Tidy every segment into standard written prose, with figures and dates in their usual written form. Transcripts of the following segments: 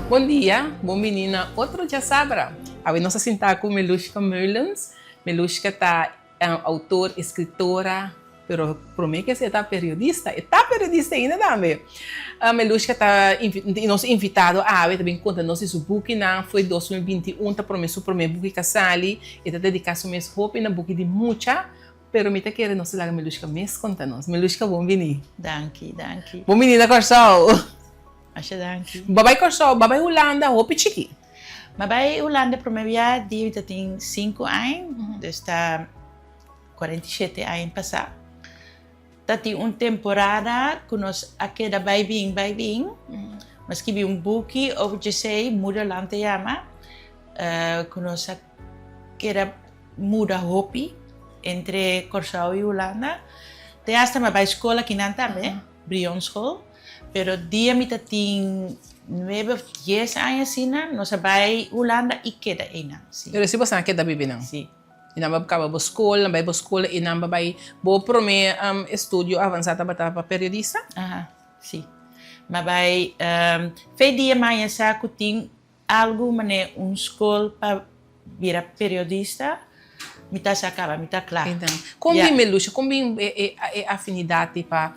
Bom dia, bom menina. Outro dia sabra. A nossa sentar com Melushka Merlins. Melushka tá autor, escritora, pero por mim que você tá periodista. E tá periodista ainda também. A Melushka tá nos invitado a ver também conta nosso book na foi 2021 tá prometido por mim book casali e tá dedicado mês hope na book de mucha. Pero me tá querendo nos lá Melushka mês conta-nos. Melushka bom menino. Danke. Bom menina Corsol. Acha danke. Babai Corsol, babai Holanda, hope chiqui. Maar bij Hollanda promovia die dat in 5 anos, dus está 47 anos passado. Dat die uma temporada que nós aqui da vai vir, mas que vi boek over Jesse, Moederland te chama, que nós aqui era muda hopi entre Curaçao e Holanda. Te hasta maar bij escola que não também, Brion School, pero dia me tem 9 of 10 anos assim, nós vai Holanda e queda ainda. Pero se você quer da bibi não. Sim. E não vai para a escola, vai para a escola e não vai bo prome estudo avançado para periodista. Sim. Mas vai fez dia mais saco tem algo mané escola para virar periodista. Me tá sacava, me tá claro. Então, como bem Melushka, como bem afinidade para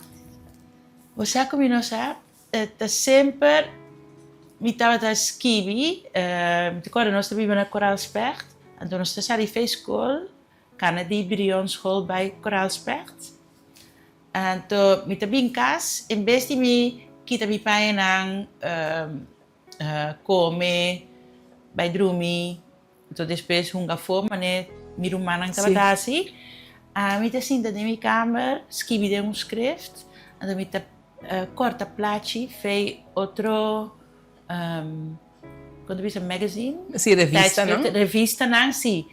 você como não sabe, tá sempre me estava a escrever, agora nós vivemos na Koraalsberg, então nós estamos na escola, na Brion School bij Koraalsberg. Então, me também cas, em vez de me kita me pai nang come, bij drumi, então depois hunga fome, né, me rumah nang estava assim, me tá assim da minha câmera, escrever script, então me tá corta plaatje, fez outro quando viste magazine? Sim, revista, não? Revista, não, sim.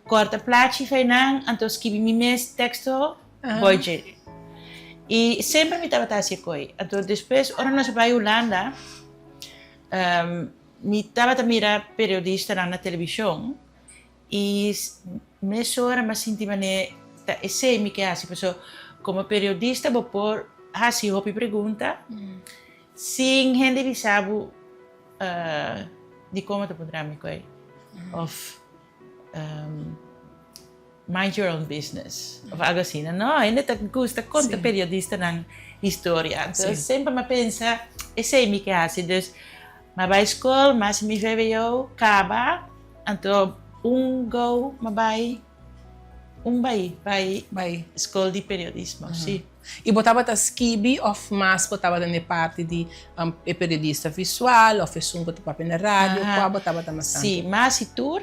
Corta plaatje, fez não, então escrevi meus texto, budget. E sempre me estava assim coi. Então depois, quando nós vai Holanda, me estava a mirar periodista na televisão e me hora mas senti mané, esse me que assim, pessoa como periodista vou por assim hopi pergunta, sem gente que sabe de como te poderá me coi, of mind your own business, of algo assim, não? Ainda te gusta conta periodista na história, então sempre me pensa, esse me que assim, dus, mas vai escola, mas me vê eu, acaba, então go, mas vai escola de periodismo, sim. E botava a skibi of mas botava na parte de periodista visual, ou fez botava na rádio, qual botava também. Sim, mas e tour,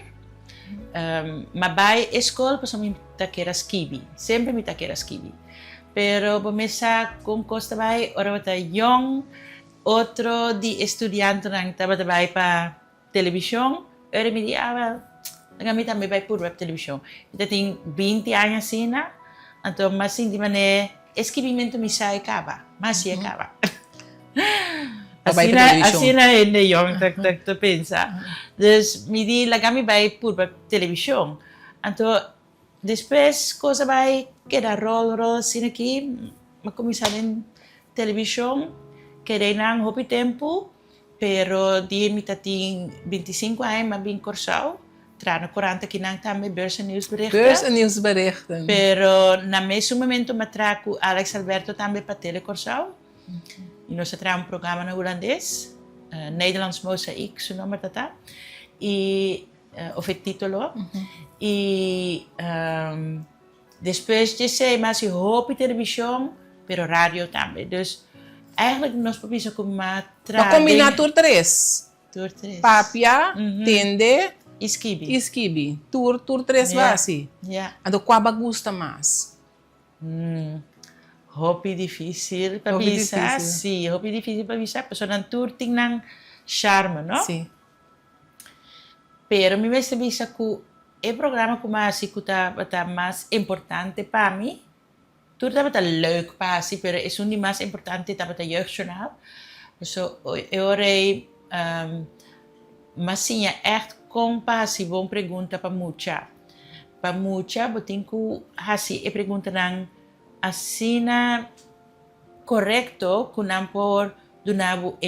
mas vai escola para mim tá queira skibi, sempre me tá queira skibi. Pero começar com costa vai, ora tá young, outro de estudante nang tava vai para televisão, ora me di kami também vai por web televisão. Então tem 20 anos assim, então mas assim de maneira escrevimento me sai acaba, mas se acaba. Assim ainda young tak pensa. Dus me di lá kami vai por web televisão. Então depois coisa vai queda rol assim aqui, mas começar em televisão, querei não houve tempo, pero dia me tem 25 anos, mas bem Curaçao. Na Corante que não também Börse Nieuwsberichten. Börse Nieuwsberichten. Pero na mesmo momento me trago Alex Alberto também para Tele Curaçao. E nós trazemos programa no holandês, Nederlands Mozaïek, zo noemen we dat. E of het título. E depois de sei, mas eu hoop televisão, pero radio também. Dus eigenlijk nós podemos como para combinar tour 3. Tour 3. Papia, tende Skibi. Tour 3 vai assim. Então qual gusta mais? Hobby difícil para visar, sim. Hobby difícil para visar, porque na tour tem nang charme, não? Sim. Pero me parece visa que o programa como assim que tá mais importante para mim. Tour tá leuk para assim, pero é um mais importante tá para jeugdjournaal. So eu orei mas sim, echt compassie, boa pergunta para mucha. Para mucha, botin ku hasi e pergunta nang asina correcto kunam por dunabu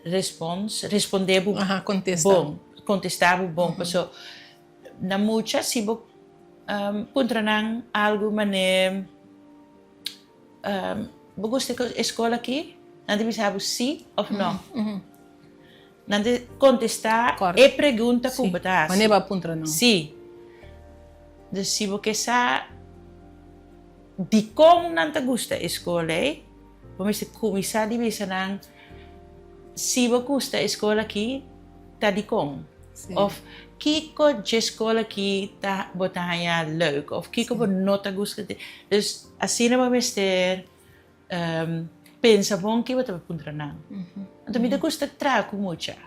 responder contesta. bom, contestar bom. So, na mucha sibo puntra nang algo mané gusto ko escola aqui, nanti me sabe sim ou não. Nanti contestar e pergunta Sim. ku batas. Mas não vai puntra não. Sim. Dus sibo que sa di kong nanta gusta escola, vamos começar de vez nang sibo gusta escola aqui, ta di kong. Of kiko de escola aqui ta botanya leuk of kiko nota gusta. Dus assim na vamos ter pensa bom que bota puntra nang. Então me gusta trago mucha.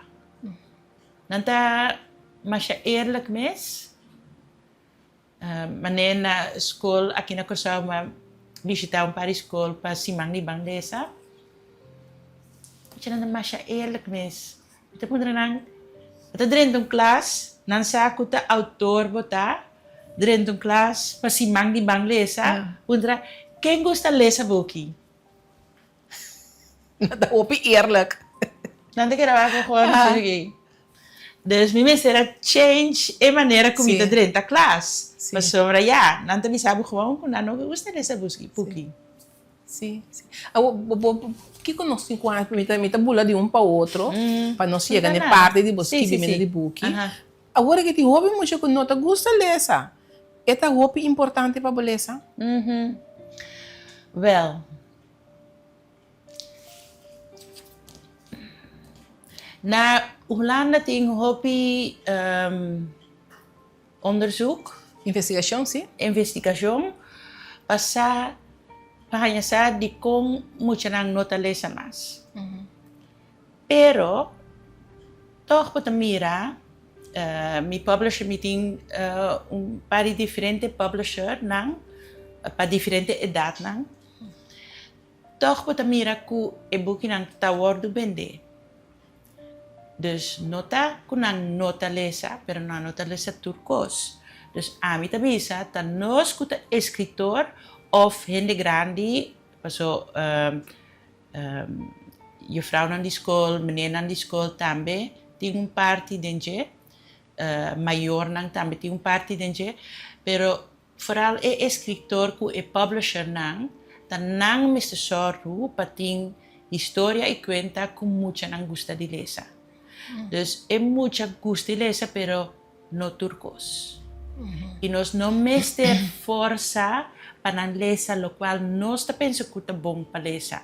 Nanta mas eerlijk mes. Mané na school aqui na Corsau ma visitar par school pa simang ni bangdesa. Nanta mas eerlijk mes. Ita puntra nang ita dentro class nan sa aku ta autor bota dentro class pa simang ni bangdesa. Puntra quem gusta lesa boki? Dat hoop ik eerlijk. Nanti que era algo gewoon aqui. Dus mi será change e maneira como ita dentro da class. Mas sobre já, nanti me sabe gewoon com não gusta lesa boki. Sim, sim. Que com nós 5 anos, me bula de para outro, para nós chegar na parte de você que de book. Agora que te hobby muito com nota gusta lesa. É hobby importante para beleza? Wel. Na Holanda tem hobby onderzoek. Investigação, sim? Investigação. Passar para de como muita nang nota lesa mas. Pero toch para mira mi publisher meeting par diferente publisher nang para diferente edad nang. Toch para mira ku e-book nang tawar do vender. Dus nota kunang nota lesa, pero na nota lesa turcos. Dus ami tabisa ta nos kuta escritor of gente grande, paso juffrouw na die school, meneer na die school tambe, ting party denje, mayor nang tambe ting party denje, pero vooral escritor ku e publisher nang, tan nang Mr. Sorru pating historia e cuenta ku mucha nang gusta di lesa. Dus é mucha gusta lesa, pero no turcos. Y nos no mester forza para lesa, lo cual no está pensando que está bom para lesa.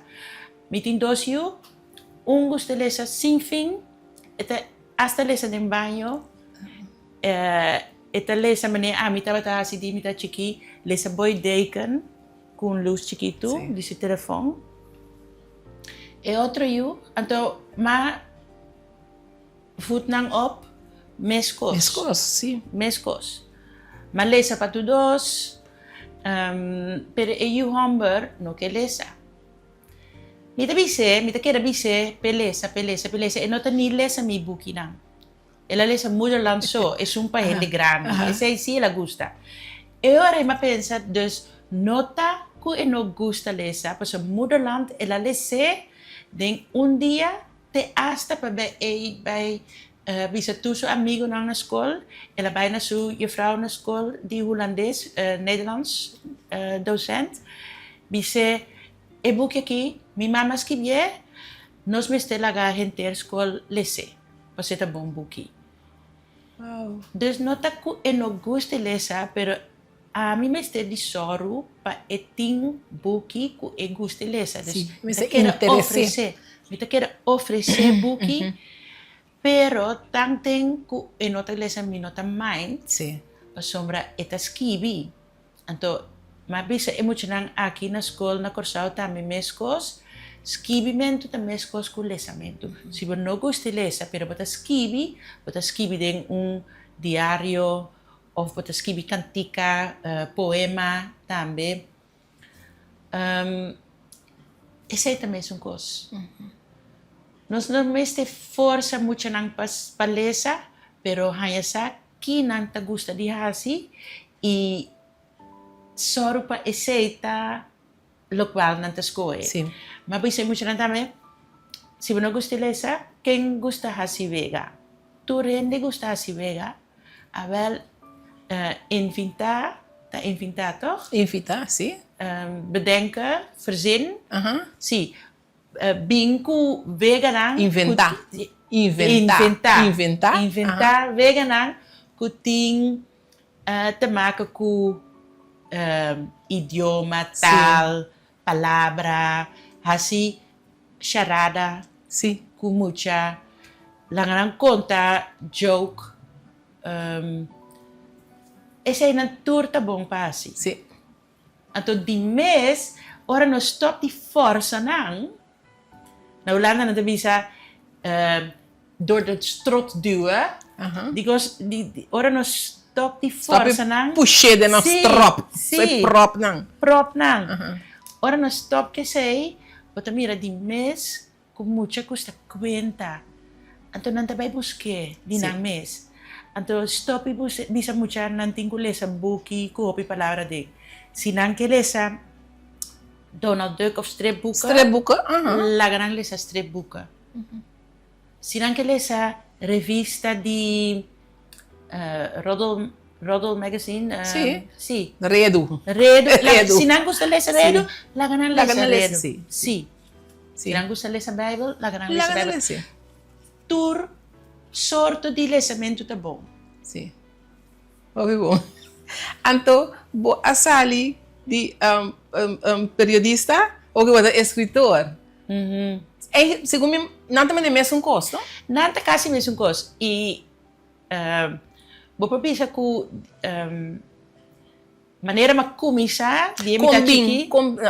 Mitin dosio, gusta lesa sin fin, hasta lesa en baño, esta lesa meneer mita bata si di mita chiqui, lesa boy deken, con luz chiquito, dice teléfono. E otro yo, anto ma voet nang op, meskos. Meskos, sim. Meskos. Maar lesa para todos, pero eu hamber no que lesa. Mita queda bise, pelesa, e nota ni lesa mi buki nang. Ela lesa Moederland so, es un país de grande, esa sí ela gusta. E ora ma pensa, dus nota que no gusta lesa, pues Moederland ela lese, den un día te hasta bij bisa tu su amigo na school, ela bijna su juffrouw na school die Hollandees, Nederlands docent. Bisa e boekje aqui, mi mama escrevia, nos me stella ga gente school lese, pas het bom boekie. Wow. Dus nota ku e no gusta lesa, pero a mí me esté di soru pa eting boekie ku e gusta lesa. Dus me quero oferecer boekie. Pero tangting ku enota lesa minota mind, sombra eta skibi. Anto mabisa emocionang aqui na escola na Corsau também meskos, skibimento ta meskos ku lesamento. Se você não gosta de lesa, pero bota skibi den diário of bota skibi cantica, poema também. Esse também é coisa. Nós não meste força muito nang palesa, pero hanya sa que não te gusta de hasi e só para aceita lo qual não te escolhe. Sim. Mas bisa muito nang também se você não gosta dessa, quem gosta de vega? Tu rende gosta de vega? A wel inventar, tá inventar toch? Invitar, sim. Bedenken, verzinnen. Aham. Sim. Binku veganang. Inventar. Inventar veganang. Kuting te maken com idioma, tal, palavra, assim, charada, Sim. com muita. Langarang conta, joke. Esse é na tour tá bom para assim. Sim. Então, die mes, ora no stop die força não. Na Holanda não bisa door de strot duwen. Die ora no stop die força não. Puxar de nosso trop. Sim. Prop não. Prop não. Ora no stop que sei, bota mira die mes com muita custa cuenta. Então não vai buscar di na mes. Então stop bisa mucha nanting ko lesa buki ko opi palavra de. Sinang que lesa Donald Duck of stripboeken. Stripboeken? Lagarang lesa stripboeken. Sinang que lesa revista di Roddle Magazine. Sim. Redo. Sinang gusta lesa redo, lagarang lesa redo. Sim. Sinang gusta lesa Bible, lagarang lesa Bible. Sim. Tur sorto di lesamento tá bom. Sim. Ouvi bom. Então, a Sally de periodista ou que você é escritor? Segundo mim, não também é mesmo custo? Não é quase mesmo custo. E vou pensar que maneira de começar, de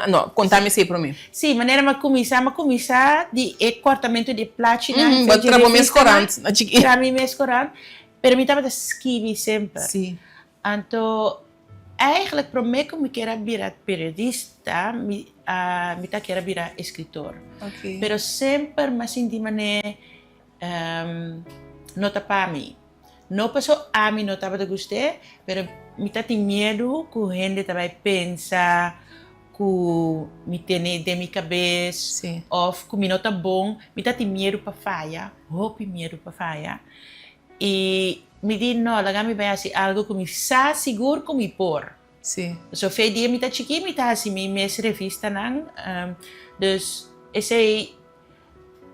não, conta-me isso para mim. Sim, maneira de começar de cortamento de plástico. Vou trabalhar mais corante. Trabalhar mais corante. Permita-me escrever sempre. Sim. Então, eigenlijk para mim, como eu quero virar periodista, eu quero virar escritor. Okay. Pero sempre, mas de maneira, não está para mim. Não passou a mim, não estava de gostar, pero eu tenho medo que a gente vai pensar que me tem de minha cabeça, ou que me não está bom, eu tenho medo para falhar, medo para falhar. E me diz, não, lá me vai assim, algo que me está seguro que me pôr. Sim. So, fez dia me tá chiqui, me tá assim, me revista não. Dus, esse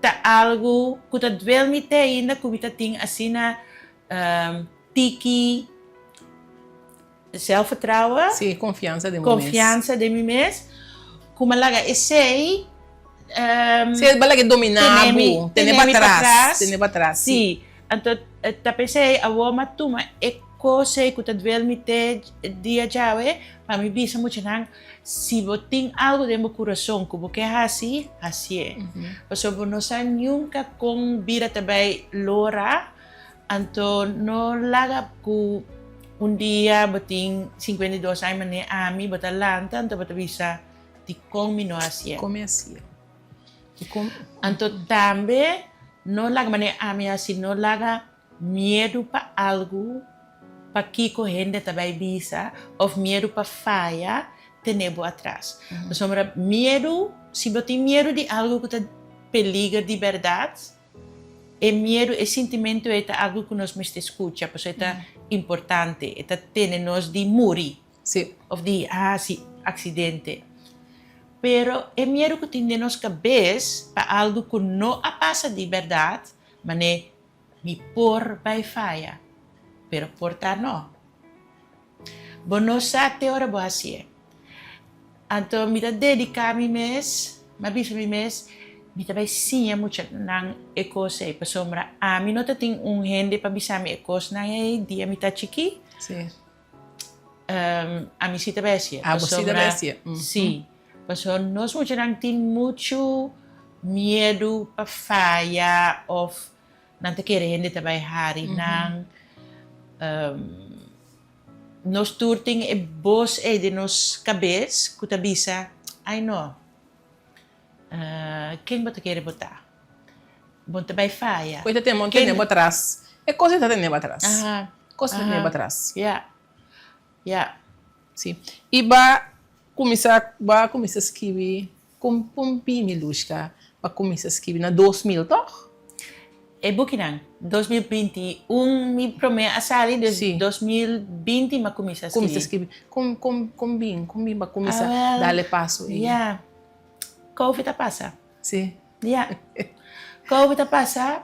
tá algo que tá dvel me tem ainda, que me tá tem assim na tiki, zelfvertrouwen. Sim, confiança de mim. Confiança de mim mesmo. Como lá, esse se bala que dominar, tem para trás. Sim. Então, tá pensei, a woman tuma coisa que tá vendo me ter dia já para me bisa muito não se você tem algo dentro do coração que você quer assim é porque você não sabe nunca com vida também lora então não larga que dia você tem 52 anos né a mim você lanta então você bisa de como assim então também não larga mané a mim assim não larga medo para algo para que corrente também bisa, ou medo para falha, tenebo atrás. Sombra medo, se você tem medo de algo que está periga de verdade, é medo, é sentimento é algo que nós mais escuta, porque é importante, é ter nós de morrer, ou de acidente. Pero é medo que tem na nossa cabeça para algo que não passa de verdade, mas me por vai falha. Pero portar no. Bono sa teora bo assim. Então, me dedicar a mim mesmo, mas a mim mesmo, me também sim muito nang ekose pa sombra. A mim não tem gente para bisa me ekos na dia me tá chiqui. Sim. A mim sita besia. A você da besia. Sim. Paso nós muito nang tem muito medo para falha ou não te querer gente também hari nang nós turting e bos de nos cabeça que bisa ai não quem bota querer botar bom também faia coisa tem monte de nebo atrás é coisa tá de nebo atrás coisa de nebo atrás sim e ba começar a escrever com Milushka para começar a escrever na 2000, toch? É Bukinang, 2021, me promete a sair de Sim. 2020, mas começa a Começa a escrever. escrever. Como para começar Ah, a dar passo aí. Yeah. Covid a passa. Sim. Yeah. Covid a passa.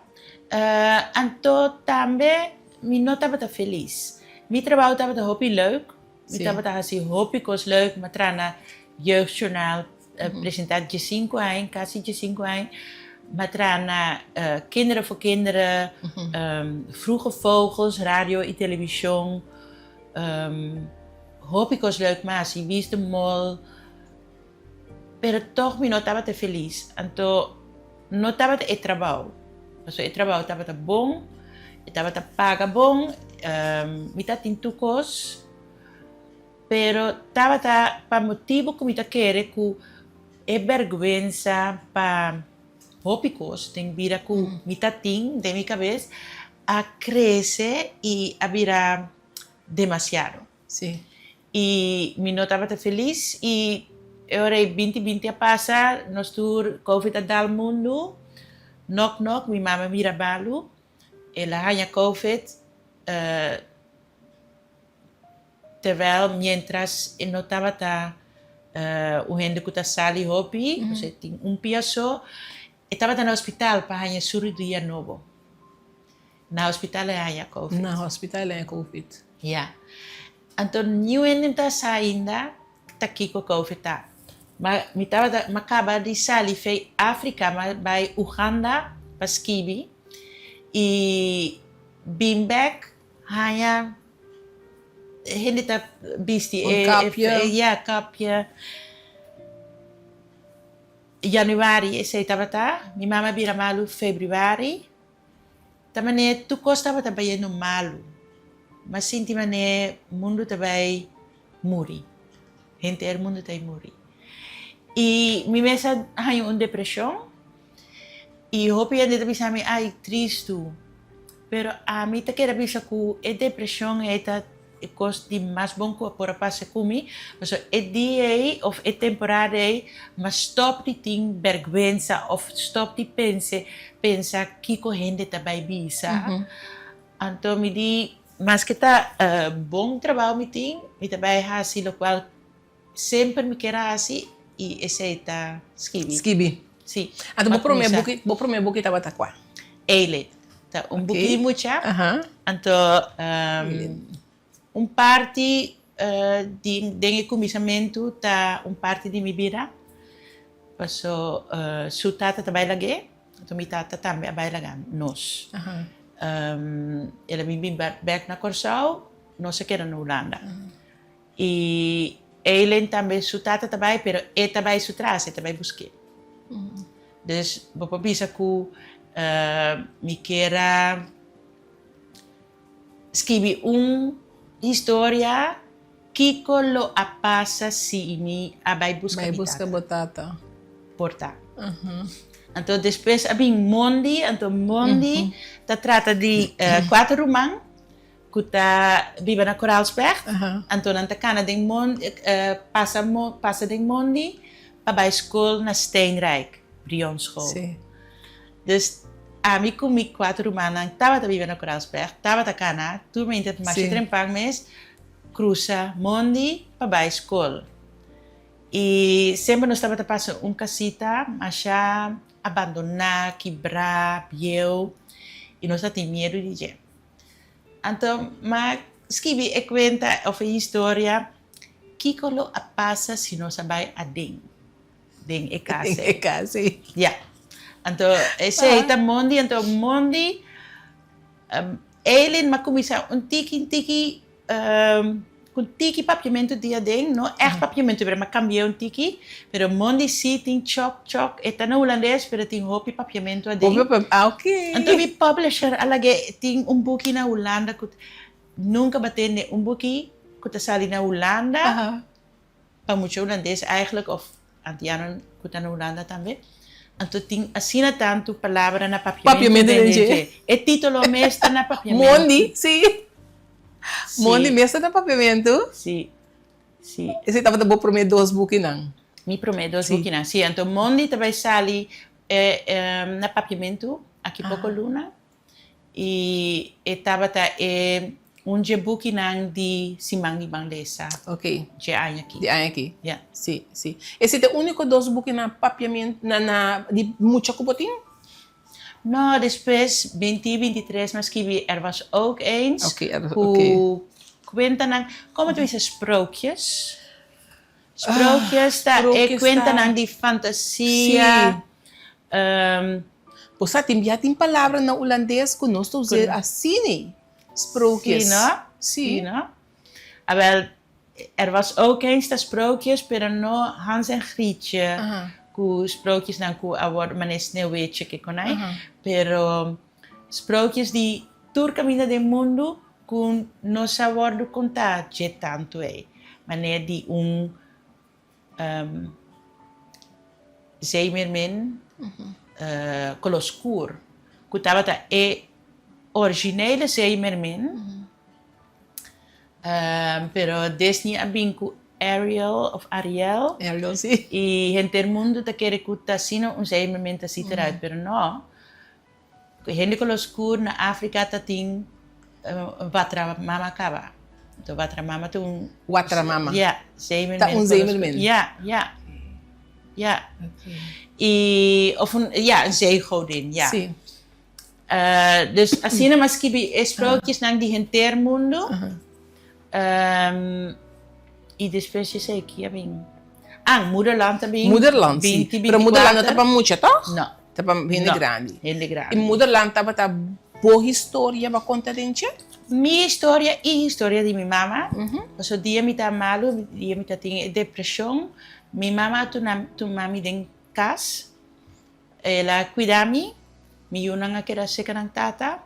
Então também, me não estava feliz. Meu trabalho estava hobby leuk. Me Sim. estava assim, hobby koos leuk, maar trana jeugdjournaal presentatie de 5 anos, quase de 5 anos. Matrana, Kinderen voor Kinderen, Vroege Vogels, radio en televisie. Hoop ik was leuk, maar zie wie is de mol. Pero toch me notaba te feliz. Então, notaba te trabalho. Então, o trabalho estava te bom, estava te paga bom, me tá tem tucos. Pero estava te para motivo que me tá querer que é vergonha para Hópicos, tem vira com mitatim de minha cabeça, a crescer e a virar demasiado. Sim. E me notava feliz e eu era 2020 a passar, nós tur Covid a dar mundo, knock knock, minha mama mira balu, ela ganha Covid, terwijl mientras eu notava o gente que está sali hopi, você tem piaço. Estava no hospital para ganhar cirurgia novo. Na hospital é Covid. Na hospital é Covid. Yeah. Então, não ainda saindo, está aqui com Covid. Mas me acaba de sair para África, mas vai Uganda, para Skibi. E bem back, ganha gente está bisti. Kapje. Januari sei estava minha mama vira malu februari. Também tu costava também no malu, mas sinti mané mundo também muri, gente er mundo também muri. E me mesa hay uma depressão e hope ainda também sabe ai triste, pero a mim te quero bisa que a depressão é cost die mais bom que por passe comigo, mas é dia of é temporada mas stop die ting vergüenza of stop die pensa que corrente também bisa. Então me di mas que tá bom trabalho me tem me também assim lo qual sempre me quer assim e esse tá Skibi. Sim. Então vou prometer book estava tá qua. Ele tá book muito. Então parte de começamento tá parte de minha vida. Passou sua tata trabalha aqui, então minha tata também trabalha aqui nós. Ela me vem back na Corsau, nós aqui na Holanda. E ele também sua tata trabalha, pero ele trabalha sua traça, ele trabalha buscar. Dus vou pensar que me queira escrever história que lo passa se me vai buscar batata. Porta. Então depois abim Mondi, então Mondi trata de 4 irmãos que tá vive na Koraalsberg. Então na cana de Mondi passa de Mondi para a escola na Steenrijk, Brion School. Sim. Dus ami comigo 4 irmãs estava vivendo na Koraalsberg, estava na cana, turma ainda mais de 3 meses, cruza Mondi para a escola. E sempre nós estava passando casita, mas já abandonar, quebrar, biel, e nós tínhamos medo de dizer. Então, mas escrevi a conta ou a história que lo passa se nós vai a den é casa. É casa. Yeah. Então, esse é Mondi, então Mondi, ele me começou tiki tiki papiamento dia den, não é papiamento, mas cambiou tiki, pero Mondi sim tem choc, é na holandês, pero tem hopi papiamento a den. Ok. Então, mi publisher, alage, tem book na Holanda, que nunca bateu book que está saindo na Holanda, para muitos holandeses, eigenlijk, of antianos que estão na Holanda também. Então, tem assina tanto palavra na papiamento. É título mesmo na papiamento. Mondi, sim. Mondi mesmo na papiamento? Sim. Esse estava bom prometer 2 books não? Me prometo 2 books não. Sim, então Mondi também sai na papiamento, aqui pouco luna. E estava um book nang di Simang Banglesa. Ok. De ano aqui. De ano aqui. Yeah. Sim, sim. Esse é o único dos books na papiamento, de muita cupotinho? Nou, depois 2023, mas que was ook eens. Ok, hoe kwenta nang, como tu dices, sprookjes. Sprookjes, kwenta nang die fantasia. Você tem palavra na holandês que nós estamos dizendo assim, sprookjes. Sim, não? Sim. Não? Wel, was ook eens dat sprookjes, pero no Hans en Grietje. Ku sprookjes na ku award manes sneeuwwitje que konai. Pero sprookjes die tur camina del mundo ku no sabordo contar je tanto Maneer die zeemermin coloscour. Ku tabata originele zeemermin. Pero desni abinku Ariel. Ariel, sim. Y gente del mundo te quiere que sino un zeemermin así eruit, pero no. Gente coloscour na África tating watra mama kaba. To watra mama tu Watra mama. Ja, zeemermin. Ta zeemermin. Ja. Okay. Of een zeegodin, ja. Sim. Dus als je maar skibi sprookjes naar die gente mundo. E depois je zei que bem. Moederland também. Moederland, sim. Pero Moederland não tá muito, toch? Não. Tá bem grande. Hele grande. E Moederland tá boa história para contar dentro? Minha história e a história de minha mama. So dia me tá malo, dia me tá tem depressão. Minha mama tu mami den cas. Ela cuida-me. Mi yunang nga kira seca ng tata.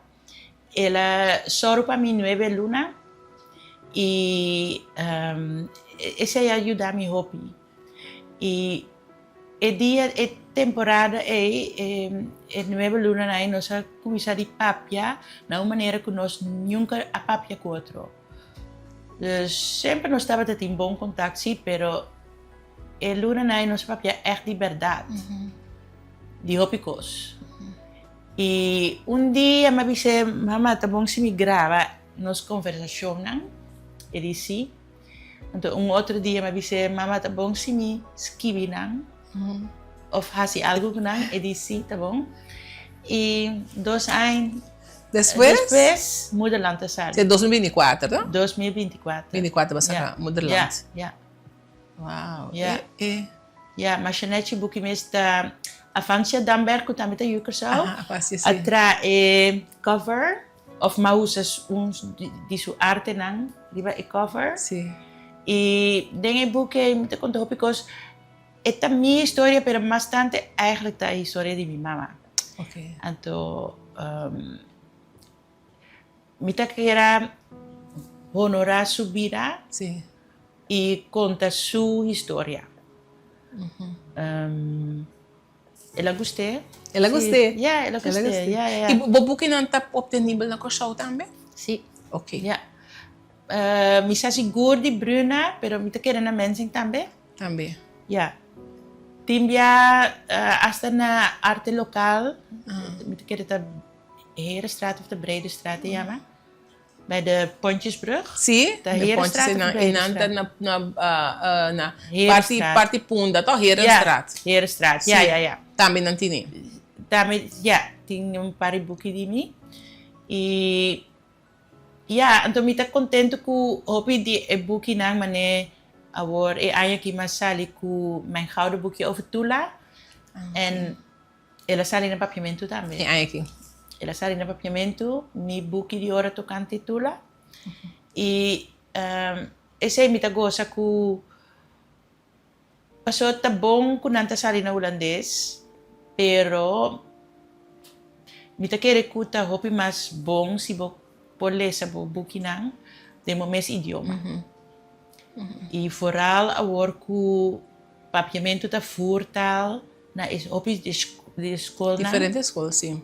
Ela soro pa mi 9 luna. E essa ajuda a mi hobby. E dia temporada e 9 luna na nós começar de papia na uma maneira que nós nunca a papia com outro. Sempre nós estava em bom contato, sim, pero e luna na nós papia echt de verdade. De hobbycos. E dia me disse, mama, tá bom se me grava nos conversações, e disse. Então, outro dia me disse, mama, tá bom se me escrever, of hasi algo não, e disse, tá bom. E 2 anos depois, Moederland sali. É 2024, não? 2024. 24 vai sair Moederland. Ja. Uau. Ja, mas je net je boekje meest Avancia Damberg ku tamita yuker zo. Sim. Atra cover of mausas di su arte nang, di ba cover? Sim. E denk boekje met de contopicos esta mi historia pero bastante eigenlijk de historia de mi mama. Okay. Anto mita kera honorar su vida. Sim. E conta su historia. Ela gostei. Ela gostei. Ja, ela gostei. Ja. E o boek não está obtenível na show também? Sim. Ok. Ja. Mi sa siguro di Bruna, pero mi ta kera na mensing também. Também. Ja. Timbia hasta na arte local. Mi ta kera ta Herenstraat of de Brede Straat, ja maar. Bij de Pontjesbrug. Sim, de Herenstraat na parte Punda, toch? Herenstraat. Ja, Herenstraat, ja. Também não tinha. Também, ja, tinha paar boeken die me. E ja, então me tá contento com o hobby de boekje nang mane awor aya ki masali com mijn gouden boekje over Tula. En ela sali na papiamento também. É aqui. Ela sali na papiamento, mi boekje die ora tocante Tula. E esse me tá gosta com passou tá bom com nanta sali na holandês, pero me tá querer kuta hopi mas bom se bo polesa bo bukinang de mo mes idioma. E vooral awor ku papiamento ta voertaal na is hopi de school na. Diferente escola, sim.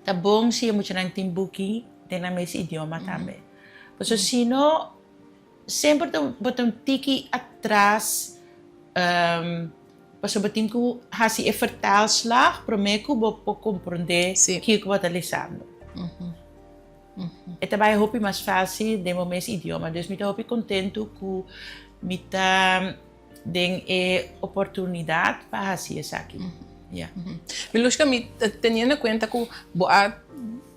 Tá bom se mo nang timbuki de na mes idioma também. Porque sino sempre botam tiki atrás Paso batim que hasi e vertaalslag, promeco bo compreender Sim. que eu estou lisando. E também hopi mais fácil de momento idioma, dus mita hopi contento que mita den e oportunidade para hasi isso aqui. Yeah. Milushka, teniendo en cuenta que a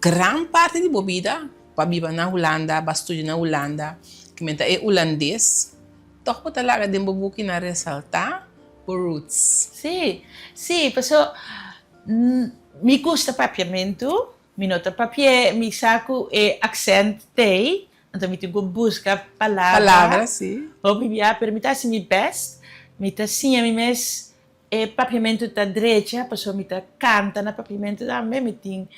gran parte de mi vida para vivir en Holanda, para estudiar en Holanda, que me é holandês, toch po talaga din bubuki na resaltar por roots. Sì, paso mi gusta papiamento, mi nota papier, mi saco e accent tei, então mi tengo busca Palavras, sim. Hopi via per mi tasi mi best, mi tasi mi mes e papiamento da direita, paso mi ta canta na papiamento da me, mi ting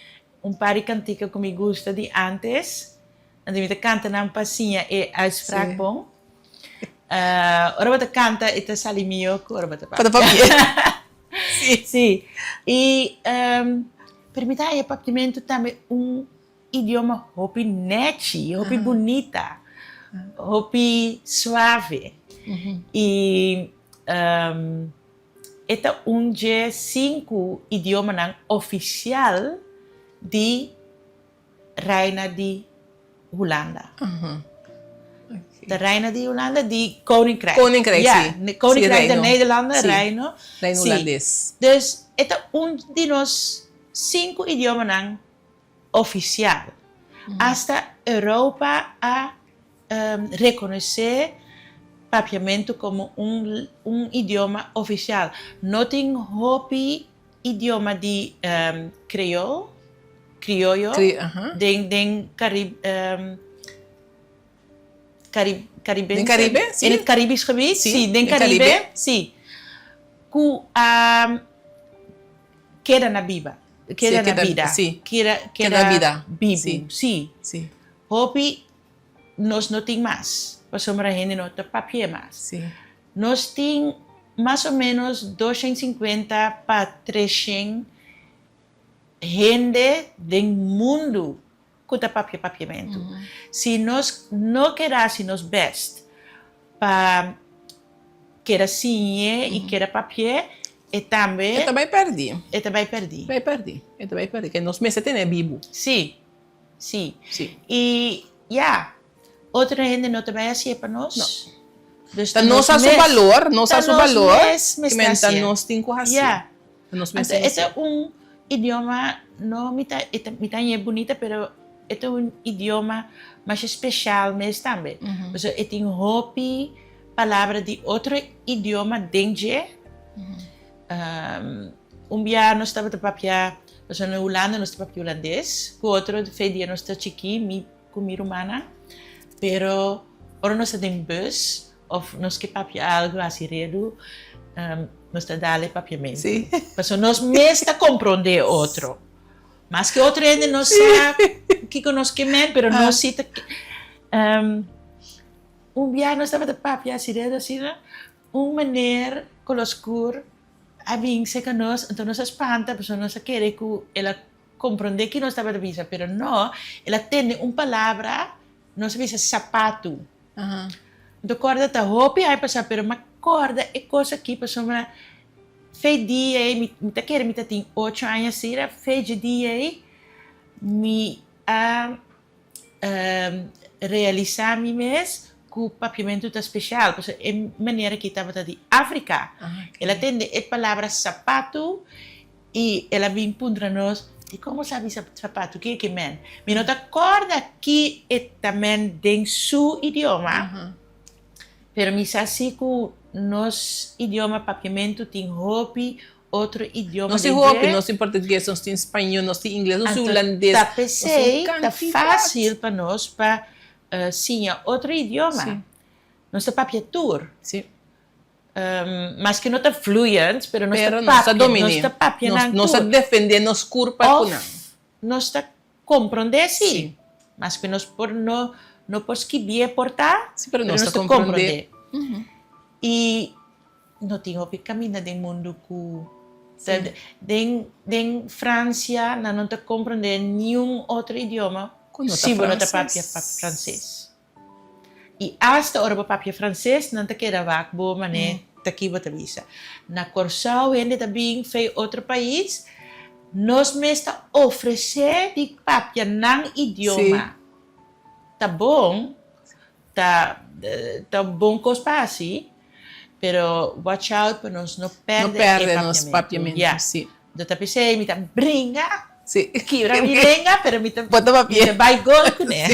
par de cantiga que me gusta de antes, então mi ta canta na passinha e uitspraak Sim. bom. Ora bata canta e ta sali mio, ora bata Para papier. Sì. E per me è papiamento também idioma hopi neti, hopi bonita, hopi suave. E esta de 5 idiomas oficial de Reina de Holanda. De Reina de Holanda, die Koninkrijk. Koninkrijk, ja, zie. Koninkrijk Zie, de Reino. Nederlanden, Zie. Reino. Reino Zie. holandês. Dus, esta de nos 5 idiomas oficial. Hasta Europa a reconocer papiamento como idioma oficial. No tem hopi idioma de criollo, den Caribe. Den Caribe, sim. In het Caribisch gebied, Sim, sim. Den den Caribe, Caribe. sim. Que queda na vida. Queda na vida. Sim. Queda na vida. Vivo, Sim. sim. Sim. Hopi, nós não tem mais. Passamos a gente não tem papel mais. Sim. Nós tem mais ou menos 250 para 300 gente do mundo que tem papiamento. Se nós não querássemos best para querer sim e querer papel, e também Eu também perdi. perdi. Eu também perdi. Que nós meses tem vivo. Sim. E, outra gente não também assim para nós. Não. Dus Então, nós a seu valor, nós a seu valor, que menta assim. nós tem coragem. Nós Então, esse é idioma, não me tá é bonita, pero é idioma mais especial mesmo também. Então, tem hopi palavra de outro idioma dentro. Dia nós estava de papia, na Holanda nós estava papia holandês, com outro dia nós estava aqui, com minha irmã, pero ora nós estamos em bus, ou nós que papia algo assim redo, nós estamos dando papiamento. Sim. Porque nós mesmo compreender outro. Mas que outro ainda não sabe que nós queremos, pero nós cita dia nós estava de papia assim redo, assim, maneira com os cor a bem se que nós, então nós espanta, porque nós quer que ela compreende que nós estava de visa, pero não, ela tem palavra, nós visa sapato. Então corda tá roupa aí passar, pero uma corda é coisa aqui, pessoa fez dia aí, me tá querendo, me tá tem 8 anos assim, fez dia aí, me realizar me mesmo que o papiamento está especial, porque é maneira que estava de África. Ela tem a palavra sapato e ela vem para nós, e como sabe sapato, que é men? Me nota corda que é também em seu idioma, pero me sabe que nosso idioma papiamento tem hopi, outro idioma. Nós temos hopi, nós temos português, nós temos espanhol, nós temos inglês, nós temos holandês. Está fácil para nós para sim, outro idioma. Sim. Nós temos papiatur. Sim. Mas que não está fluente, mas nós está dominando. Nós está defendendo os curpas. Nós está compreendendo, sim. Mas que nós não podemos escrever portar, mas nós está compreender. E não tem o caminho do mundo que em França não está compreendendo nenhum outro idioma. Se você não está papia francês. E hasta hora para papia francês, não está querendo vac boa mané aqui bota visa. Na Corsau, ainda também foi outro país, nós mesmo oferecer de papia não idioma. Tá bom, tá bom com os passos, pero watch out para nós não perder nos papiamentos. Yeah. Sim. Do tá pensei, me tá brinca, Sim. que ora me lenga, pero me tá Bota papia. vai gol com né.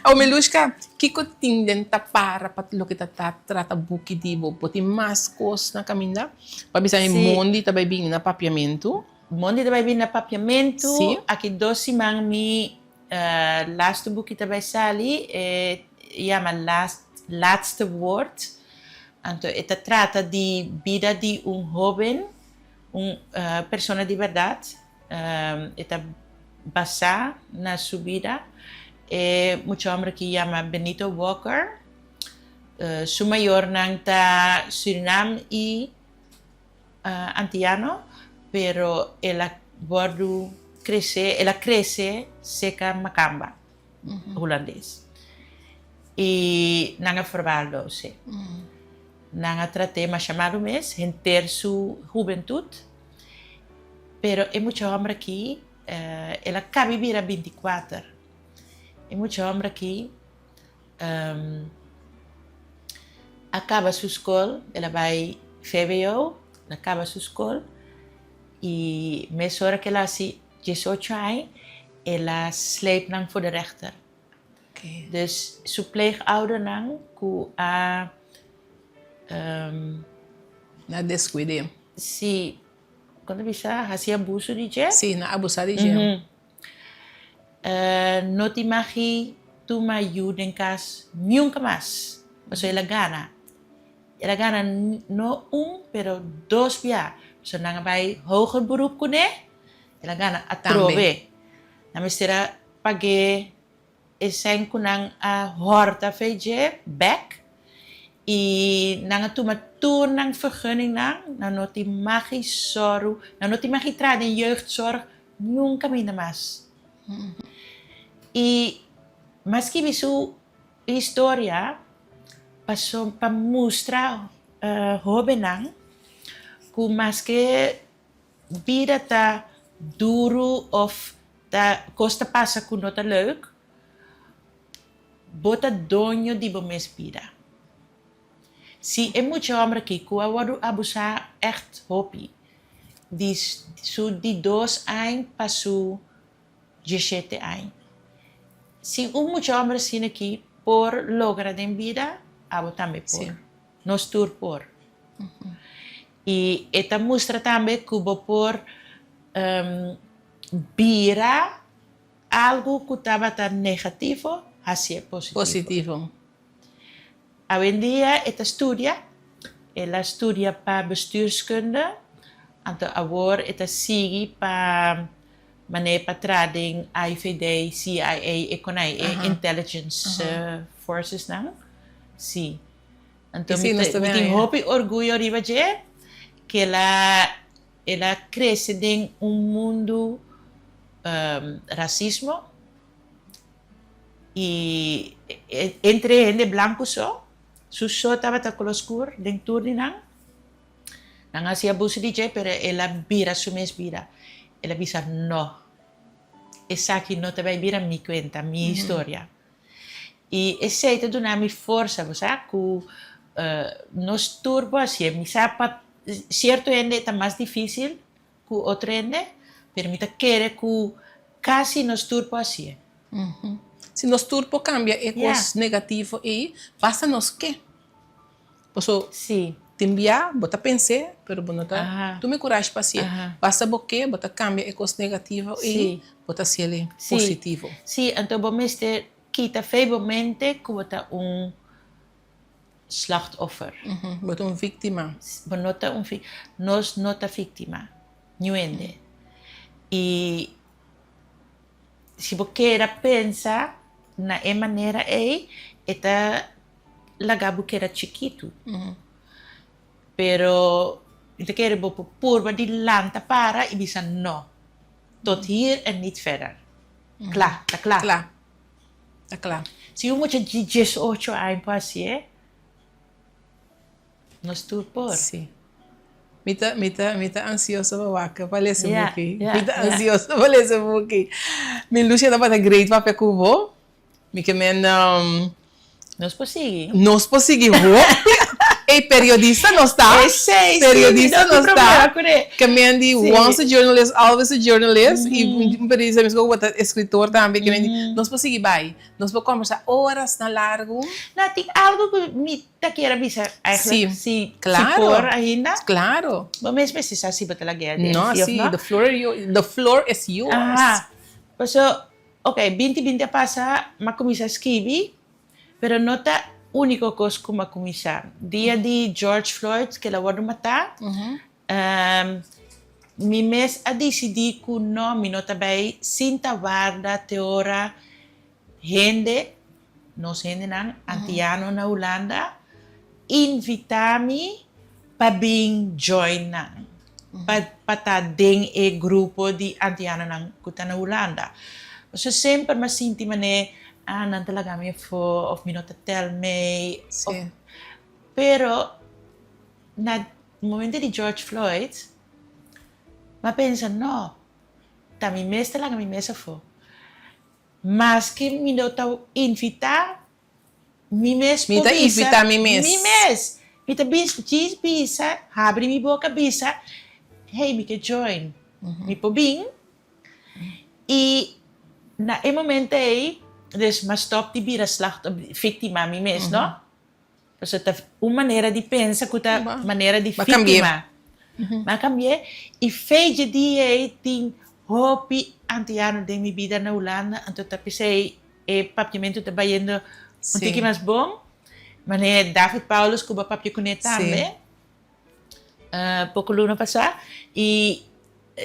O Melushka, kiko tinden para lo que trata buki dibo, poti mais cos na caminda, pabisa mondi também bem na papiamento. Mondi também bem na papiamento. Sim. Aqui 2 semanas mi laatste boekje daarbij sali, chama Laatste Woord. Então, esta trata de vida de jovem, persona de verdade. Esta basa na sua vida. Muito homem que chama Benito Walker. Su maior nanta Suriname e Antiano, pero ela cresce seca Macamba, holandês. E não formado se. Não tratei mais chamado mês, enter sua juventude. Pero é muito homem aqui, ela cabe vir a 24. É muito homem aqui, acaba sua escola, ela vai FBO, acaba sua escola, e mesmo hora que ela se 18 anos, ela sleept lang voor de rechter. Okay. Dus zijn pleegouder lang, Na descuide. si, quando bisa, hacía abuso de je? Sim, na abusar de gente. No te imagi tu me ayuda en casa nunca más. O sea, ela gana. Ela gana no pero 2 jaar. So nang bij hoger beroep kunnen, ela gana a trove. Na mistera pague esen kunang a horta feje back. I nang tu nang vergunning na noti magi zorg, na noti magi trade in jeugdzorg nunca minder mas. Y más que su historia pasó para mostrar jovenang que más que vida ta duro of ta costa passa que não tá leuk, bota donho de bomes vida. Si é muito homem aqui que o abusar echt hobby, de 2 anos passou 17 anos. Si muito homem assim aqui por lograr em vida, abo também por. Nós tur por. E esta mostra também que por vira algo que estava tão negativo hacia positivo. Hoje em dia, ela estuda para bestuurskunde, então agora ela sigue para maneira trading IVD, CIA, Intelligence Forces, não? Sim. Então, tem hobby orgulho de que ela cresce em mundo racismo e entre eles brancos só. Suso estava com color escuro dentro de não hacía abuso de gente, pero ela vira su mes vida. Ela dice no, essa aqui não te vai vir a minha conta, a minha história. E esse é de uma força, você que nos turbo assim, me sabe certo ende está mais difícil que outro ende, permita querer que quase nos turbo assim. Se nos turbo cambia, é coisa negativa e basta nos que? Posso te enviar, bota pensar, pero bota tu me coragem para ser. Basta porque bota cambia é coisa negativa e bota ser positivo. Sim, então vamos ter kita feibamente que bota slachtoffer. Bota vítima. Nós nota vítima. Nuende. E se você quer pensar na maneira eta lagabo que era chiquito. Pero te quer purba de lanta para e bisa no. Tot hier en niet verder. Klaar, tá klaar. Tá klaar. Se je moet je 18 anos passear, nos turpor. Sim. Mita ansiosa para waka, parece Yeah, aqui. yeah, Mita yeah. ansiosa, parece aqui. Me lucia da para great para cubo. Me que men Nos posigi. nós conseguimos. E periodista não está. Periodista não está. Que men di once a journalist, always a journalist. E periodista mesmo como escritor também que men di nós conseguimos vai. Nós vamos conversar horas na largo. Nou, tem algo que me tá queira bisa eigenlijk Sim, si claro. si por ainda. Claro. Mas mesmo se assim para lá guerra. No, sí, the floor is yours. Ah, so, okay, 2020 passa, ma comincia a escrever, pero não tá único coisa que ma comincia. Dia de George Floyd que la vodu matar. Mi mes a decidir que não me nota bem, sinta guarda teora gente, nos gente nan antiano na Holanda, invita-me para vir join nan. Para estar dentro do grupo de antiano nan que na Holanda. So sempre me sinto mané, não talaga me for, of me nota tell me. Sí. Pero, na momento de George Floyd, ma pensa, no, tá mi mes talaga mi mesa for. Mas que me nota invitar, mi mes Me tá invitar mi mes. Mi mes. Me tá bisa, abre mi boca bisa, hey, me que join. Me po bing. E na een moment dus maar stop die bira slachtoffer, víctima mi mes, no? Dus het is een manier die pensa, een manier die víctima. Maar cambié. E feije die ting hopi antiano de mi vida na Holanda, en tot apesei papiamento te bayendo un tiki mas bom. Mane David Paulus kuba papio kuneta tambe. Poco luna pasa. E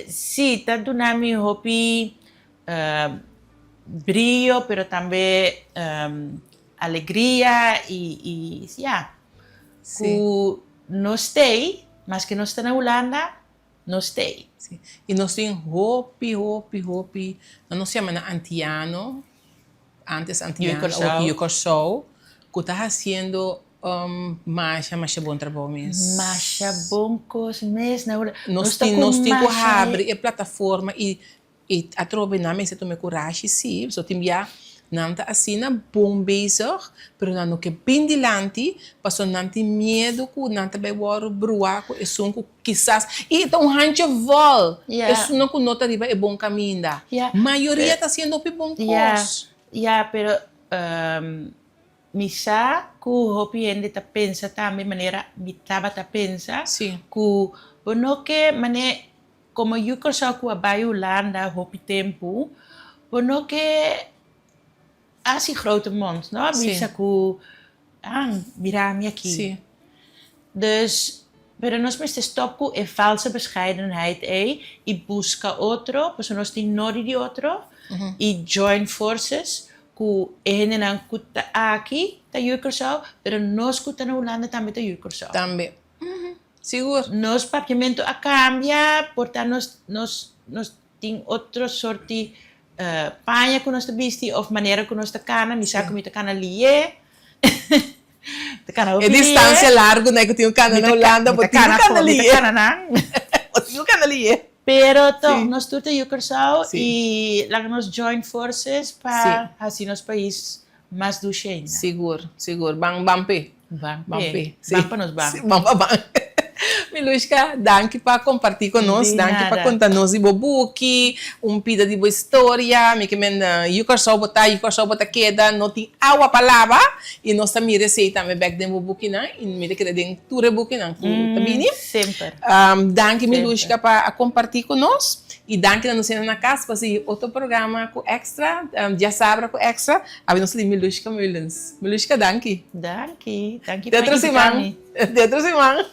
sì, tanto nami hopi brillo, pero también alegría y ya. Sí. Que no esté, más que no está en Holanda, no esté. Sí. Y nós temos hopi. Nós chamamos antiano, antes antiano, o Yukorsau, que está fazendo marcha bom trabalho mesmo. Marcha bom coisa mesmo. Nós temos que abrir a plataforma e a trobe na mesa tome coragem, sim. Só tem já não tá assim na bom bezig, pero não que bem dilante, passou não tem medo que não tá bem waro brua com isso que quizás e então hanche vol. Isso não que nota de é bom caminho da. Maioria tá sendo op bom coisa. Pero misa que o hopi ende tá pensa também maneira me tava tá pensa que bono que mané como eu consigo que a Bahia Holanda hopi tempo bono que assim grote mond, no? Bisa que mira-me aqui. Sim. Dus, pero nós moeten stoppen com a falsa bescheidenheid e busca outro, pois nós temos nodig de outro e join forces que ele não cuta aqui, tá Yukorsau, pero nós cuta na Holanda também tá Yukorsau. Também. Seguro. Nos papiamento a cambia, portanto nós temos outra sorte panha que nós temos of maneira que nós cana, misa que me cana lié. É distância larga, né? Que eu tenho cana na Holanda, porque tenho cana lié. Eu tenho cana lié. Pero toch, nós tudo Yukorsau e lá nós join forces para assim nos países mais do China. Seguro. Bampe. Bampe nos bam. Bam. Miluska, danke para compartilhar conosco, danke para contar-nos de bobuki, pida de boa história, me que men Yukorsau bota queda, não tem água palavra e nós também receita me back den bobuki na, e me que den ture buki na, também sempre. Danke Miluska para compartilhar conosco e danke nos na casa para fazer outro programa com extra, já sabe com extra, a nós de Miluska Mullens. Miluska, danke. Danke. Até outra semana.